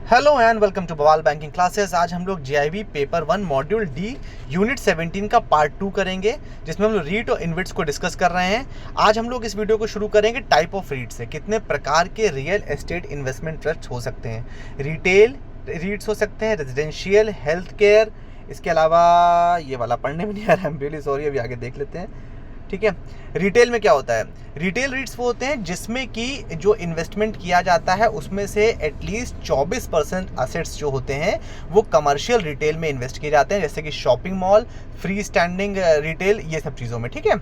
Hello and welcome to बवाल banking classes. आज हम लोग GIB paper 1 module D unit 17 का पार्ट 2 करेंगे, जिसमें हम लोग रीट और इनविट्स को डिस्कस कर रहे हैं। आज हम लोग इस वीडियो को शुरू करेंगे टाइप ऑफ रीट से। कितने प्रकार के रियल एस्टेट इन्वेस्टमेंट ट्रस्ट हो सकते हैं। रिटेल रीट्स हो सकते हैं, रेजिडेंशियल, हेल्थ केयर, इसके अलावा ये वाला पढ़ने में नहीं आ रहा है, आई एम रियली सॉरी, अभी आगे देख लेते हैं। ठीक है, रिटेल में क्या होता है? रिटेल रीट्स वो होते हैं जिसमें कि जो इन्वेस्टमेंट किया जाता है उसमें से एटलीस्ट 24% असेट्स जो होते हैं वो कमर्शियल रिटेल में इन्वेस्ट किए जाते हैं, जैसे कि shopping mall, free standing retail, ये सब चीज़ों में। ठीक है,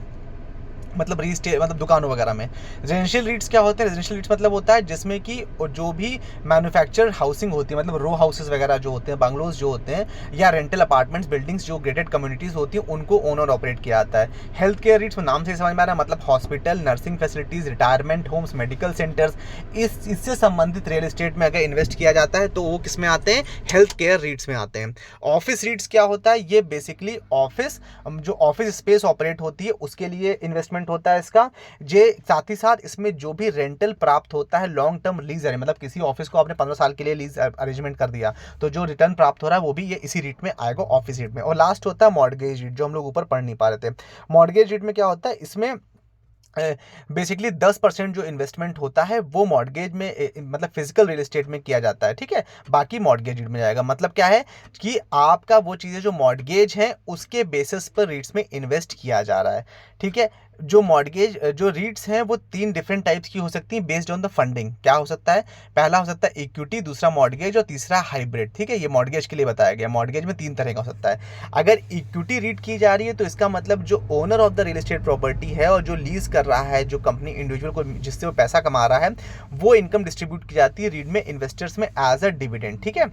मतलब मतलब दुकानों वगैरह में। रेजिडेंशियल रीट्स क्या होते हैं? रेजिडेंशियल रीट्स मतलब होता है जिसमें कि जो भी मैन्युफैक्चर्ड हाउसिंग होती है, मतलब रो हाउसेस वगैरह जो होते हैं, बंगलोज जो होते हैं, या रेंटल अपार्टमेंट्स, बिल्डिंग्स जो ग्रेडेड कम्युनिटीज़ होती हैं, उनको ओन और ऑपरेट किया जाता है। हेल्थ केयर रीट्स में नाम से समझ में आ रहा है, मतलब hospital, nursing facilities, retirement homes, medical centres, इससे संबंधित रियल एस्टेट में अगर इन्वेस्ट किया जाता है तो वो किस में आते हैं? हेल्थ केयर रीट्स में आते हैं। ऑफिस रीट्स क्या होता है? ये बेसिकली ऑफिस, जो ऑफिस स्पेस ऑपरेट होती है उसके लिए इन्वेस्टमेंट होता है इसका। जे साथ ही साथ इसमें जो भी रेंटल प्राप्त होता है, लॉन्ग टर्म लीज, मतलब किसी ऑफिस को आपने 15 साल के लिए लीज अरेंजमेंट कर दिया तो जो रिटर्न प्राप्त हो रहा है वो भी ये इसी रीट में आएगा, ऑफिस रीट में। और लास्ट होता है मॉर्गेज रीट, जो हम लोग ऊपर पढ़ नहीं पा रहे थे। मॉर्गेज रीट में क्या होता है? इसमें बेसिकली 10% जो इन्वेस्टमेंट होता है वो मॉर्गेज में मतलब फिजिकल रियल एस्टेट में किया जाता है। ठीक है, बाकी मॉर्गेज रीट में जाएगा। मतलब क्या है कि आपका वो चीज़ें जो मॉर्गेज है उसके बेसिस पर रीट्स में इन्वेस्ट किया जा रहा है। ठीक है, जो मॉर्गेज जो रीट्स हैं वो 3 डिफरेंट टाइप्स की हो सकती हैं बेस्ड ऑन द फंडिंग। क्या हो सकता है? पहला हो सकता है इक्विटी, दूसरा मॉर्गेज और तीसरा हाइब्रिड। ठीक है, ये मॉर्गेज के लिए बताया गया। मॉर्गेज में 3 तरह का हो सकता है। अगर इक्विटी रीट की जा रही है तो इसका मतलब जो owner of the real estate property है और जो लीज कर रहा है, जो कंपनी इंडिविजुअल को जिससे वो पैसा कमा रहा है, वो इनकम डिस्ट्रीब्यूट की जाती है रीट में इन्वेस्टर्स में एज अ डिविडेंड। ठीक है,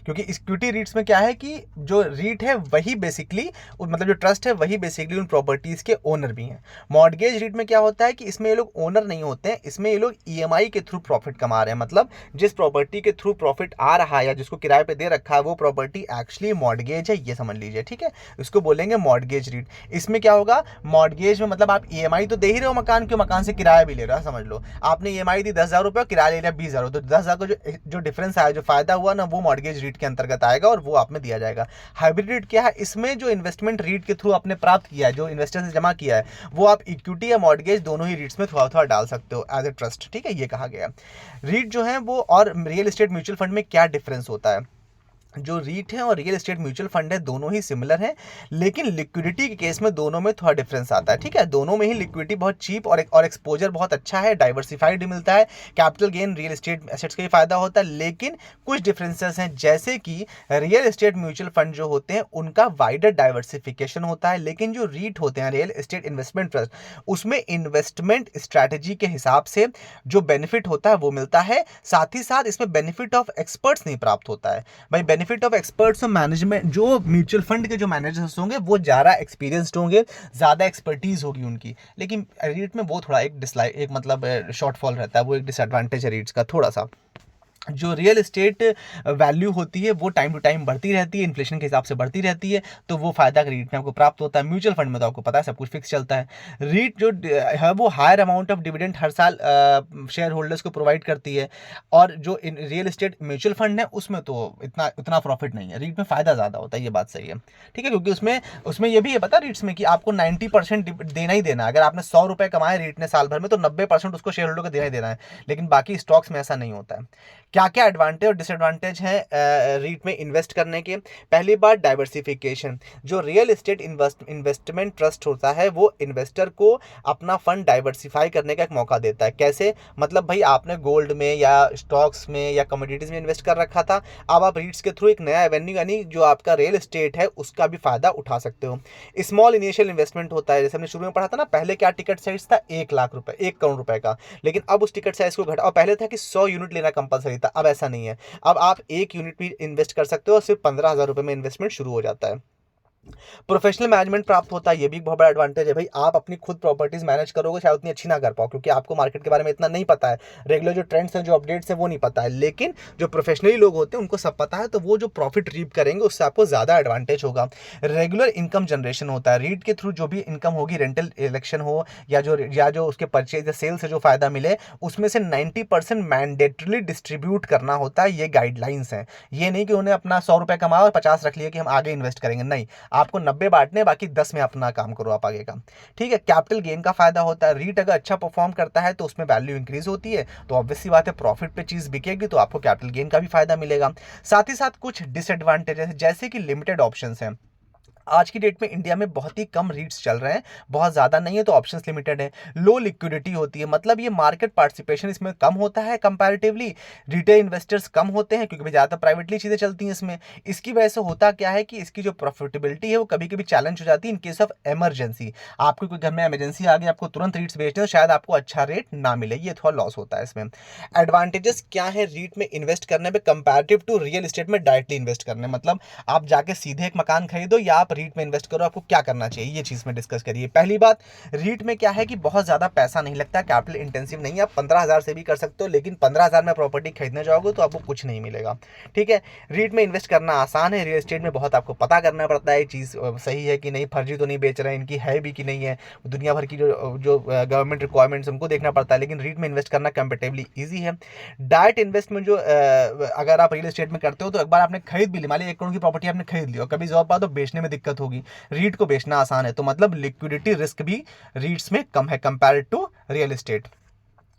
क्योंकि इक्विटी रीट्स में क्या है कि जो रीट है वही बेसिकली, मतलब जो ट्रस्ट है वही बेसिकली उन प्रॉपर्टीज के ओनर भी हैं। मॉर्गेज रीट में क्या होता है कि इसमें ये लोग ओनर नहीं होते हैं, इसमें ये लोग ईएमआई के थ्रू प्रॉफिट कमा रहे हैं। मतलब जिस प्रॉपर्टी के थ्रू प्रॉफिट आ रहा है या जिसको किराए पे दे रखा है वो प्रॉपर्टी एक्चुअली मॉर्गेज है, ये समझ लीजिए। ठीक है, इसको बोलेंगे मॉर्गेज रीट। इसमें क्या होगा? मॉर्गेज में मतलब आप ईएमआई तो दे ही रहे हो मकान के, मकान से किराया भी ले रहे हो। समझ लो आपने ईएमआई दी 10,000 रुपये, किराया ले लिया 20,000, तो 10,000 का जो डिफरेंस आया, जो फायदा हुआ ना, वो मॉर्गेज रीट के अंतर्गत आएगा और वो आप में दिया जाएगा। हाइब्रिड रीट क्या है? इसमें जो इन्वेस्टमेंट रीट के थ्रू आपने प्राप्त किया है, जो इन्वेस्टर से जमा किया है, वो आप इक्विटी या मॉर्गेज दोनों ही रीट्स में थोड़ा थोड़ा डाल सकते हो एज ए ट्रस्ट। ठीक है, ये कहा गया। रीट जो है वो और रियल एस्टेट म्यूचुअल फंड में क्या डिफरेंस होता है? जो रीट है और रियल एस्टेट म्यूचुअल फंड है दोनों ही सिमिलर हैं, लेकिन लिक्विडिटी के केस में दोनों में थोड़ा डिफरेंस आता है। ठीक है, दोनों में ही लिक्विडिटी बहुत चीप और एक्सपोजर बहुत अच्छा है, डाइवर्सिफाइड मिलता है, capital gain real estate assets का ही फायदा होता है। लेकिन कुछ डिफरेंसेस हैं, जैसे कि रियल एस्टेट म्यूचुअल फंड जो होते हैं उनका वाइडर डाइवर्सिफिकेशन होता है, लेकिन जो रीट होते हैं, रियल एस्टेट इन्वेस्टमेंट ट्रस्ट, उसमें इन्वेस्टमेंट स्ट्रैटेजी के हिसाब से जो बेनिफिट होता है वो मिलता है। साथ ही साथ इसमें बेनिफिट ऑफ एक्सपर्ट्स नहीं प्राप्त होता है। भाई बेनिफिट ऑफ एक्सपर्ट्स और मैनेजमेंट, जो म्यूचुअल फंड के जो मैनेजर्स होंगे वो ज़्यादा एक्सपीरियंस्ड होंगे, ज़्यादा एक्सपर्टीज होगी उनकी, लेकिन रीट में वो थोड़ा एक डिसलाइक, एक मतलब शॉर्टफॉल रहता है, वो एक डिसएडवांटेज है रीट्स का थोड़ा सा। जो रियल एस्टेट वैल्यू होती है वो टाइम टू टाइम बढ़ती रहती है, इन्फ्लेशन के हिसाब से बढ़ती रहती है, तो वो फायदा रीट में आपको प्राप्त होता है। म्यूचुअल फंड में तो आपको पता है सब कुछ फिक्स चलता है। रीट जो है वो हायर अमाउंट ऑफ डिविडेंड हर साल शेयर होल्डर्स को प्रोवाइड करती है, और जो रियल एस्टेट म्यूचुअल फंड है उसमें तो इतना उतना प्रॉफिट नहीं है, रीट में फायदा ज़्यादा होता है, ये बात सही है। ठीक है, क्योंकि उसमें उसमें ये भी है पता रीट्स में कि आपको 90% देना ही देना है। अगर आपने 100 रुपये कमाए रीट ने साल भर में, तो 90% उसको शेयर होल्डर को देना ही देना है, लेकिन बाकी स्टॉक्स में ऐसा नहीं होता है। क्या क्या एडवांटेज और डिसएडवांटेज है रीट में इन्वेस्ट करने के? पहली बात डाइवर्सिफिकेशन। जो रियल एस्टेट इन्वेस्टमेंट ट्रस्ट होता है वो इन्वेस्टर को अपना फंड डाइवर्सिफाई करने का एक मौका देता है। कैसे? मतलब भाई आपने गोल्ड में या स्टॉक्स में या कमोडिटीज में इन्वेस्ट कर रखा था, अब आप रीट्स के थ्रू एक नया एवेन्यू, यानी जो आपका रियल एस्टेट है उसका भी फायदा उठा सकते हो। स्मॉल इनिशियल इन्वेस्टमेंट होता है, जैसे हमने शुरू में पढ़ा था ना, पहले क्या टिकट साइज था? 1,00,000 रुपए, 1 करोड़ रुपए का, लेकिन अब उस टिकट साइज को घटा, और पहले था कि 100 यूनिट लेना कंपलसरी था, अब ऐसा नहीं है। अब आप 1 यूनिट भी इन्वेस्ट कर सकते हो और सिर्फ 15,000 रुपए में इन्वेस्टमेंट शुरू हो जाता है। प्रोफेशनल मैनेजमेंट प्राप्त होता है, ये भी एक बहुत बड़ा एडवांटेज है भाई। आप अपनी खुद प्रॉपर्टीज मैनेज करोगे, शायद उतनी अच्छी ना कर पाओ क्योंकि आपको मार्केट के बारे में इतना नहीं पता है, रेगुलर जो ट्रेंड्स हैं, जो अपडेट्स हैं वो नहीं पता है। लेकिन जो प्रोफेशनली लोग होते हैं उनको सब पता है, तो वो जो प्रॉफिट रीप करेंगे उससे आपको ज़्यादा एडवांटेज होगा। रेगुलर इनकम जनरेशन होता है, रीट के थ्रू जो भी इनकम होगी, रेंटल इलेक्शन हो या जो उसके परचेज या सेल से जो फायदा मिले, उसमें से 90% मैंडेटरली डिस्ट्रीब्यूट करना होता है। ये गाइडलाइंस हैं, ये नहीं कि उन्हें अपना 100 रुपये कमाओ और 50 रख लिया कि हम आगे इन्वेस्ट करेंगे, नहीं, आपको 90 बांटने, बाकी 10 में अपना काम करो आप आगे का। ठीक है, कैपिटल गेन का फायदा होता है, रीट अगर अच्छा परफॉर्म करता है तो उसमें वैल्यू इंक्रीज होती है, तो ऑब्वियसली बात है प्रॉफिट पे चीज बिकेगी तो आपको कैपिटल गेन का भी फायदा मिलेगा। साथ ही साथ कुछ डिसएडवांटेजेस जैसे कि लिमिटेड ऑप्शंस हैं। आज की डेट में इंडिया में बहुत ही कम रीट्स चल रहे हैं, बहुत ज़्यादा नहीं है, तो ऑप्शंस लिमिटेड है। लो लिक्विडिटी होती है, मतलब ये मार्केट पार्टिसिपेशन इसमें कम होता है कंपैरेटिवली। रिटेल इन्वेस्टर्स कम होते हैं क्योंकि ज़्यादातर प्राइवेटली चीज़ें चलती हैं इसमें। इसकी वजह से होता क्या है कि इसकी जो प्रॉफिटेबिलिटी है वो कभी कभी चैलेंज हो जाती है इन केस ऑफ इमरजेंसी। आपको कोई घर में इमरजेंसी आ गई, आपको तुरंत रीट्स बेचने, तो शायद आपको अच्छा रेट ना मिले, ये थोड़ा लॉस होता है इसमें। एडवांटेजेस क्या है रीट में इन्वेस्ट करने में कंपैरेटिव टू रियल एस्टेट में डायरेक्टली इन्वेस्ट करने, मतलब आप जाके सीधे एक मकान खरीदो या आप रीट में इन्वेस्ट करो, आपको क्या करना चाहिए ये चीज़ में डिस्कस करिए। पहली बात, रीट में क्या है कि बहुत ज़्यादा पैसा नहीं लगता, कैपिटल इंटेंसिव नहीं है, आप 15,000 से भी कर सकते हो, लेकिन 15,000 में प्रॉपर्टी खरीदने जाओगे तो आपको कुछ नहीं मिलेगा। ठीक है, रीट में इन्वेस्ट करना आसान है, रियल एस्टेट में बहुत आपको पता करना पड़ता है चीज़ सही है कि नहीं, फर्जी तो नहीं बेच रहे हैं, इनकी है भी कि नहीं है, दुनिया भर की जो जो गवर्नमेंट रिक्वायरमेंट्स उनको देखना पड़ता है। लेकिन रीट में इन्वेस्ट करना कंपेरेटिवली ईजी है। डायरेक्ट इन्वेस्टमेंट जो अगर आप रियल एस्टेट में करते हो तो एक बार आपने खरीद भी ली, मान लीजिए 1 करोड़ की प्रॉपर्टी आपने खरीद ली और कभी जॉब पाओ तो बेचने में दिक्कत होगी। रीट को बेचना आसान है, तो मतलब लिक्विडिटी रिस्क भी रीट्स में कम है कंपेयर्ड टू रियल एस्टेट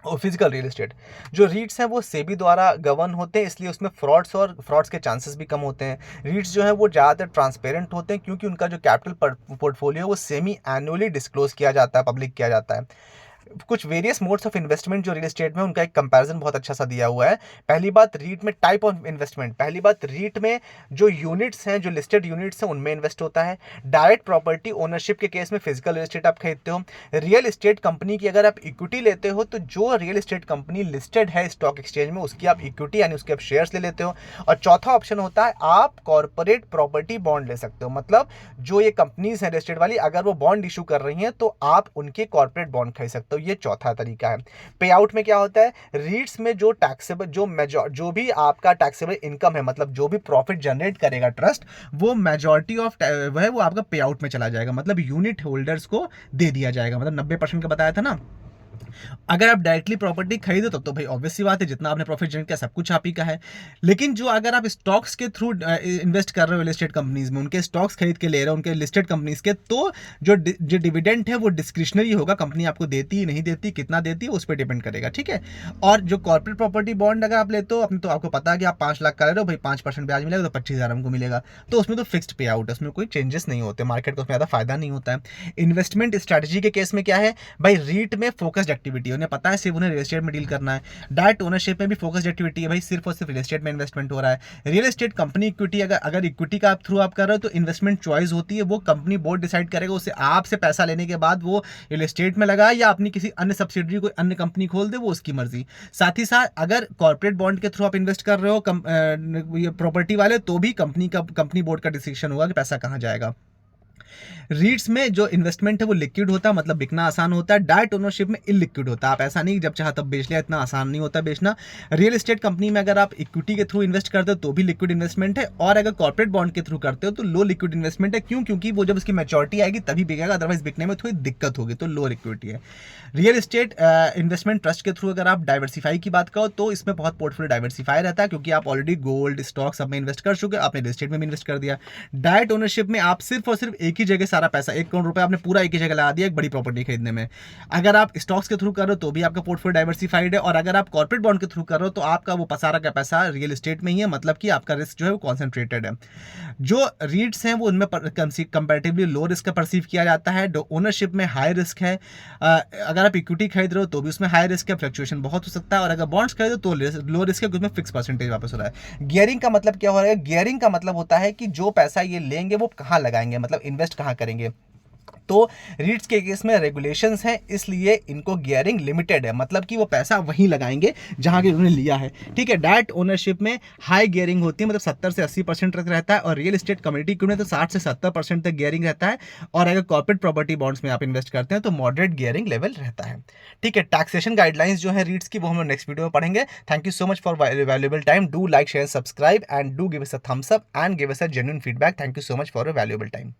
और फिजिकल रियल एस्टेट। जो रीट्स हैं वो सेबी द्वारा गवर्न होते हैं, इसलिए उसमें फ्रॉड्स के चांसेस भी कम होते हैं। रीट्स जो है वो ज़्यादातर ट्रांसपेरेंट होते हैं क्योंकि उनका जो कैपिटल पोर्टफोलियो वो सेमी एनुअली डिस्क्लोज किया जाता है, पब्लिक किया जाता है। कुछ वेरियस मोड्स ऑफ इन्वेस्टमेंट जो रियल एस्टेट में, उनका एक कंपैरिजन बहुत अच्छा सा दिया हुआ है। पहली बात, रीट में टाइप ऑफ इन्वेस्टमेंट, पहली बात रीट में जो यूनिट्स हैं, जो लिस्टेड यूनिट्स हैं उनमें इन्वेस्ट होता है। डायरेक्ट प्रॉपर्टी ओनरशिप के केस में फिजिकल रियल एस्टेट आप खरीदते हो। रियल एस्टेट कंपनी की अगर आप इक्विटी लेते हो तो जो रियल एस्टेट कंपनी लिस्टेड है स्टॉक एक्सचेंज में उसकी आप इक्विटी यानी उसके आप शेयर्स ले लेते हो। और चौथा ऑप्शन होता है आप कॉर्पोरेट प्रॉपर्टी बॉन्ड ले सकते हो, मतलब जो ये कंपनीज हैं रियल एस्टेट वाली, अगर वो बॉन्ड इशू कर रही हैं तो आप उनके कॉर्पोरेट बॉन्ड खरीद सकते हो, ये चौथा तरीका है। पे आउट में क्या होता है, रीट्स में जो टैक्सेबल जो भी आपका टैक्सेबल इनकम है, मतलब जो भी प्रॉफिट जनरेट करेगा ट्रस्ट, वो मेजॉरिटी ऑफ वो आपका पे आउट में चला जाएगा, मतलब यूनिट होल्डर्स को दे दिया जाएगा, मतलब 90% का बताया था ना। अगर आप डायरेक्टली प्रॉपर्टी खरीदो तब तो भाई ऑब्वियस सी बात है, जितना आपने प्रॉफिट जनरेट किया सब कुछ आप ही का है। लेकिन जो अगर आप स्टॉक्स के थ्रू इन्वेस्ट कर रहे हो रियल एस्टेट कंपनीज में, उनके स्टॉक्स खरीद के ले रहे हो उनके लिस्टेड कंपनीज के, तो जो डिविडेंड है वो डिस्क्रिशनरी होगा, कंपनी आपको देती ही नहीं देती, कितना देती है उस पर डिपेंड करेगा। ठीक है, और जो कॉर्पोरेट प्रॉपर्टी बॉन्ड अगर आप लेते हो अपने, तो आपको पता है कि आप 5 लाख का ले रहे हो भाई, 5% ब्याज मिलेगा तो 25,000 हमको मिलेगा, तो उसमें तो फिक्स्ड पे आउट है, उसमें कोई चेंजेस नहीं होते, मार्केट को उसमें ज़्यादा फायदा नहीं होता है। इन्वेस्टमेंट स्ट्रैटेजी के केस में क्या है भाई, रीट में फोकस्ड एक्टिविटी, उन्हें पता है सिर्फ उन्हें रियल एस्टेट में डील करना है। डायरेक्ट ओनरशिप में भी फोकस्ड एक्टिविटी है भाई, सिर्फ और सिर्फ रियल एस्टेट में इन्वेस्टमेंट हो रहा है। रियल एस्टेट कंपनी इक्विटी, अगर इक्विटी का आप थ्रू आप कर रहे हो तो इन्वेस्टमेंट चॉइस होती है, वो कंपनी बोर्ड डिसाइड करेगा, उससे आपसे पैसा लेने के बाद वो रियल एस्टेट में लगाए या अपनी किसी अन्य सब्सिडरी कोई अन्य कंपनी खोल दे, वो उसकी मर्जी। साथ ही साथ अगर कॉर्पोरेट बॉन्ड के थ्रू आप इन्वेस्ट कर रहे हो प्रॉपर्टी वाले, तो भी कंपनी बोर्ड का डिसीजन होगा कि पैसा कहाँ जाएगा। रीट्स में जो इन्वेस्टमेंट है वो लिक्विड होता है, मतलब बिकना आसान होता है। डायरेक्ट ओनरशिप में इलिक्विड होता है, आप ऐसा नहीं जब चाहा तब बेच लिया, इतना आसान नहीं होता बेचना। रियल एस्टेट कंपनी में अगर आप इक्विटी के थ्रू इन्वेस्ट करते हो तो भी लिक्विड इन्वेस्टमेंट है, और अगर कॉर्पोरेट बॉन्ड के थ्रू करते हो तो लो लिक्विड इन्वेस्टमेंट है। क्यों? क्योंकि वो जब उसकी मैच्योरिटी आएगी तभी बिकेगा, अदरवाइज बिकने में थोड़ी दिक्कत होगी, तो लो लिक्विडिटी है। रियल एस्टेट इन्वेस्टमेंट ट्रस्ट के थ्रू अगर आप डाइवर्सिफाई की बात करो तो इसमें बहुत पोर्टफोलियो डाइवर्सिफाई रहता है, क्योंकि आप ऑलरेडी गोल्ड स्टॉक सब में इन्वेस्ट कर चुके, आपने रियल एस्टेट में भी इन्वेस्ट कर दिया। डायरेक्ट ओनरशिप में आप सिर्फ और सिर्फ एक ही जगह सारा पैसा, 1 करोड़ रुपए आपने पूरा एक ही जगह लगा दिया एक बड़ी प्रॉपर्टी खरीदने में। अगर आप स्टॉक्स के थ्रू कर रहे हो तो भी आपका पोर्टफोलियो डाइवर्सिफाइड है, और अगर आप कॉर्पोरेट बॉन्ड के थ्रू कर रहे हो तो आपका वो सारा का पैसा रियल एस्टेट में ही है, मतलब कि आपका रिस्क जो है वो कॉन्सेंट्रेटेड है। जो रीट्स हैं वो उनमें कंपैरेटिवली लो रिस्क का परसीव किया जाता है, ओनरशिप में हाई रिस्क है। अगर आप इक्विटी खरीद रहे हो तो भी उसमें हाई रिस्क है, फ्लक्चुएशन बहुत हो सकता है, और अगर बॉन्ड्स खरीदो तो लो रिस्क है, उसमें फिक्स परसेंटेज वापस हो रहा है। गियरिंग का मतलब क्या हो रहा है? गियरिंग का मतलब होता है कि जो पैसा ये लेंगे वो कहाँ लगाएंगे, मतलब इन्वेस्ट कहाँ करेंगे। तो रीट्स के केस में रेगुलेशंस हैं, इसलिए इनको गियरिंग लिमिटेड है, मतलब कि वो पैसा वहीं लगाएंगे जहां के उन्होंने लिया है। ठीक है, डायरेक्ट ओनरशिप में हाई गियरिंग होती है, मतलब 70 से 80% तक रहता है, और रियल एस्टेट कम्युनिटी में तो 60 से 70% तक गियरिंग रहता है। और अगर कॉर्पोरेट प्रॉपर्टी बॉन्ड्स में आप इन्वेस्ट करते हैं तो मॉडरेट गियरिंग लेवल रहता है। ठीक है, टैक्सेशन गाइडलाइंस जो है रीट्स की, वो हम लोग नेक्स्ट वीडियो में पढ़ेंगे। Thank you so much for valuable time. Do like, share, subscribe and do give us a thumbs up and give us a genuine feedback. Thank you so much for a valuable time.